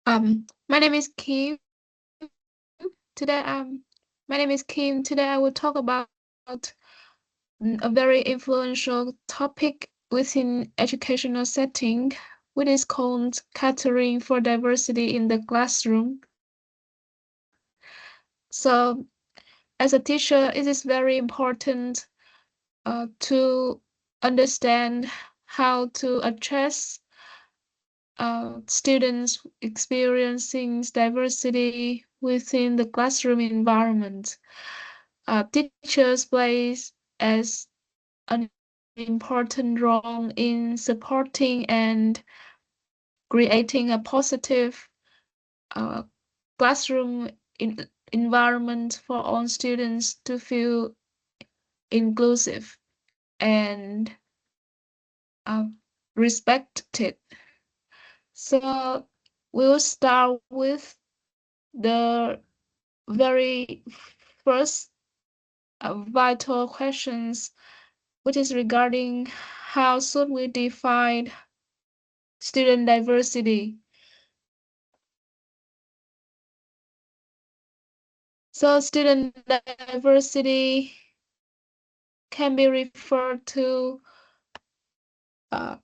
My name is Kim. Today, Today I will talk about a very influential topic within educational setting, which is called catering for diversity in the classroom. So, as a teacher, it is very important to understand how to address students experiencing diversity within the classroom environment. Teachers plays as an important role in supporting and creating a positive uh, classroom environment for all students to feel inclusive and uh, respected. So we'll start with the very first vital questions, which is regarding how should we define student diversity. So student diversity can be referred to uh,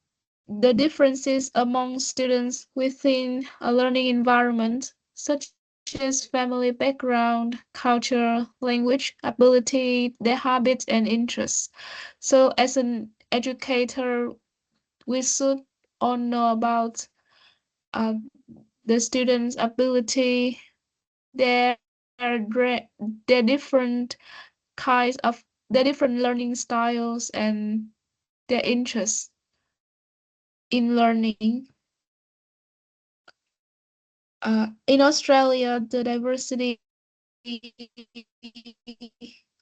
the differences among students within a learning environment, such as family background, culture, language, ability, their habits, and interests. So, as an educator, we should all know about uh, the students' ability, their their different kinds of their different learning styles and their interests in learning. In Australia, the diversity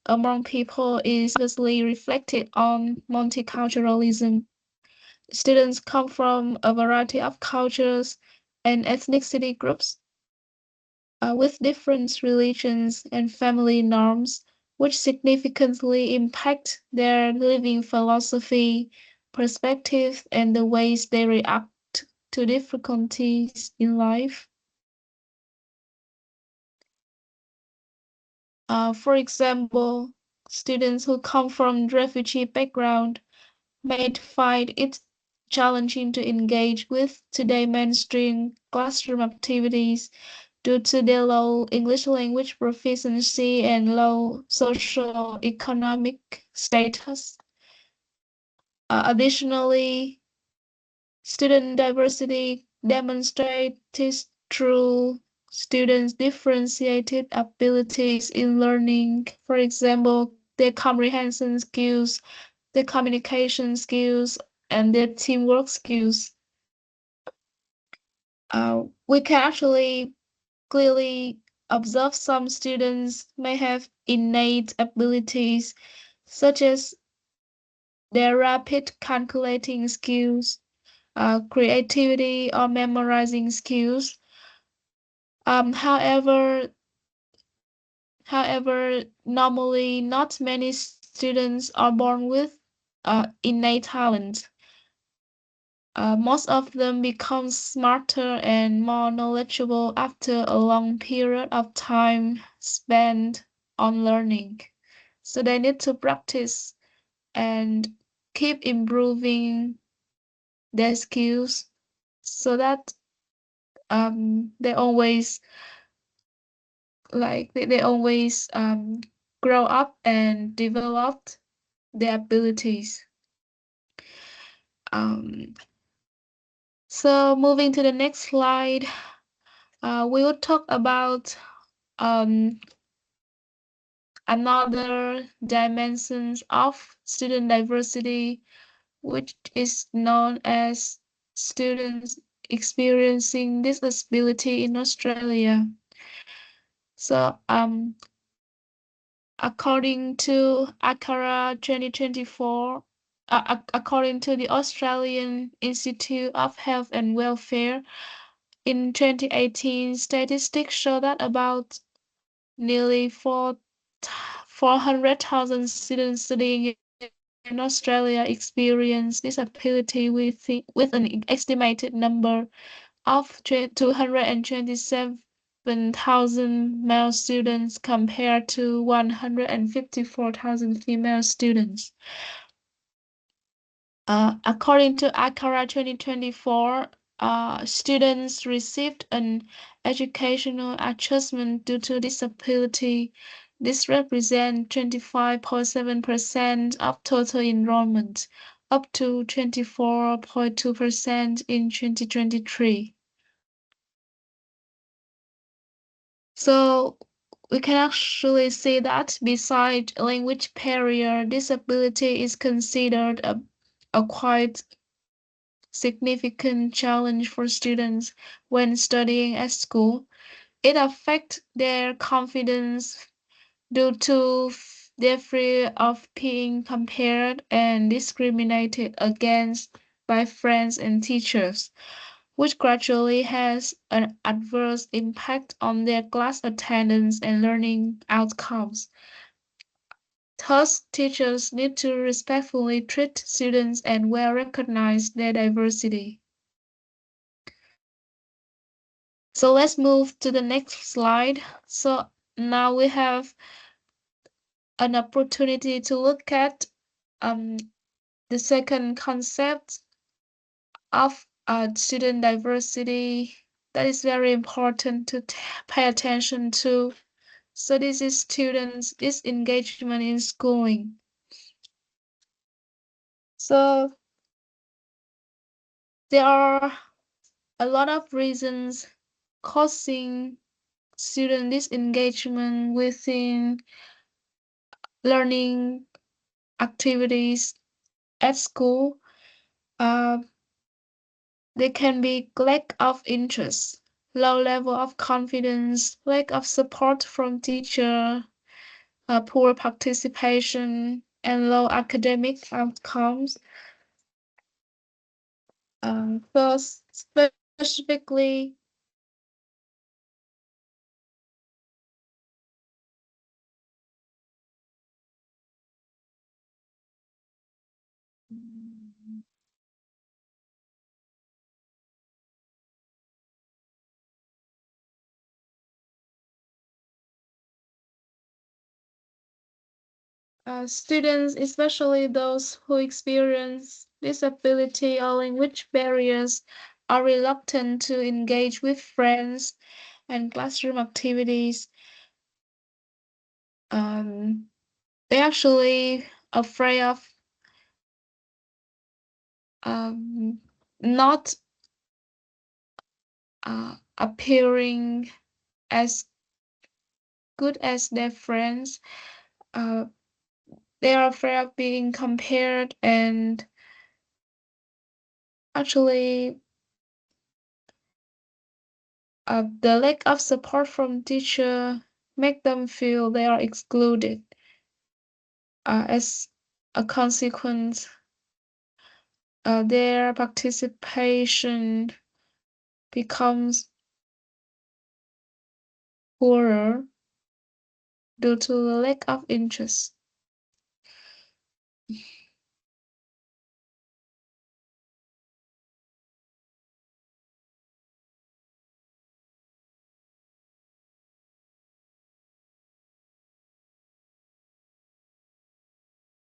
among people is vastly reflected on multiculturalism. Students come from a variety of cultures and ethnicity groups with different religions and family norms, which significantly impact their living philosophy, perspective, and the ways they react to difficulties in life. For example, students who come from refugee background may find it challenging to engage with today mainstream classroom activities due to their low English language proficiency and low socio-economic status. Additionally, student diversity demonstrates through students' differentiated abilities in learning. For example, their comprehension skills, their communication skills, and their teamwork skills. We can actually clearly observe some students may have innate abilities such as their rapid calculating skills, creativity, or memorizing skills. However, normally not many students are born with innate talent. Most of them become smarter and more knowledgeable after a long period of time spent on learning. So they need to practice and keep improving their skills so that they always they always grow up and develop their abilities. Um, so moving to the next slide, we will talk about um, another dimensions of student diversity, which is known as students experiencing disability in Australia. So, according to ACARA 2024, according to the Australian Institute of Health and Welfare, in 2018, statistics show that about nearly 400,000 students studying in Australia experience disability with an estimated number of 227,000 male students compared to 154,000 female students. According to ACARA 2024, students received an educational adjustment due to disability. This represents 25.7% of total enrollment, up to 24.2% in 2023. So we can actually see that beside language barrier, disability is considered a quite significant challenge for students when studying at school. It affects their confidence due to their fear of being compared and discriminated against by friends and teachers, which gradually has an adverse impact on their class attendance and learning outcomes. Thus, teachers need to respectfully treat students and well recognize their diversity. So let's move to the next slide. So now we have an opportunity to look at um, the second concept of student diversity that is very important to pay attention to. So this is students' disengagement in schooling. So there are a lot of reasons causing student disengagement within learning activities at school. Uh, they can be lack of interest, low level of confidence, lack of support from teacher, poor participation, and low academic outcomes. First, specifically, students, especially those who experience disability or language barriers, are reluctant to engage with friends and classroom activities. They're actually afraid of um, not appearing as good as their friends. Uh, they are afraid of being compared, and actually, the lack of support from teacher make them feel they are excluded. As a consequence, their participation becomes poorer due to the lack of interest.